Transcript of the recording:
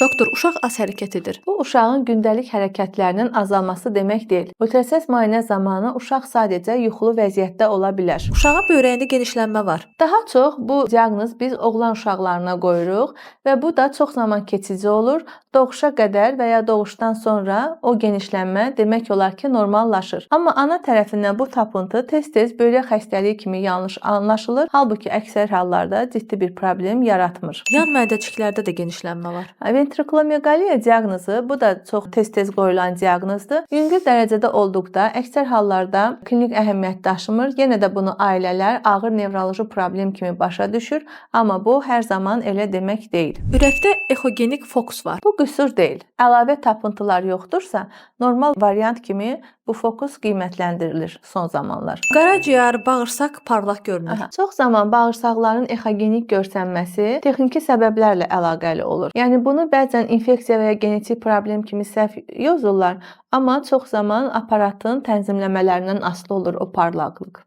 Doktor, uşaq az hərəkət edir. Bu uşağın gündəlik hərəkətlərinin azalması demək deyil. Ultrasəs müayinə zamanı uşaq sadəcə yuxulu vəziyyətdə ola bilər. Uşağın böyrəyində genişlənmə var. Daha çox bu diaqnoz biz oğlan uşaqlarına qoyuruq və bu da çox zaman keçici olur. Doğuşa qədər və ya doğuşdan sonra o genişlənmə demək olar ki, normallaşır. Amma ana tərəfindən bu tapıntı tez-tez böyrək xəstəliyi kimi yanlış anlaşılır. Halbuki əksər hallarda ciddi bir problem yaratmır. Yan mədəciklərdə də genişlənmə var. Ventrikulomeqaliya diaqnozu bu da çox tez-tez qoyulan diaqnozdur. Yüngül dərəcədə olduqda əksər hallarda klinik əhəmiyyət daşımır. Yenə də bunu ailələr ağır nevroloji problem kimi başa düşür, amma bu hər zaman elə demək deyil. Ürəkdə exogenik fokus var. Bu qüsur deyil. Əlavə tapıntılar yoxdursa, normal variant kimi bu fokus qiymətləndirilir son zamanlar. Qaraciyər, bağırsaq parlaq görünür. Çox zaman bağırsaqların exogenik görsənməsi texniki səbəblərlə əlaqəli olur. Yəni bunu bəzən infeksiya və ya genetik problem kimi səhv yozurlar, amma çox zaman aparatın tənzimləmələrindən asılı olur o parlaqlıq.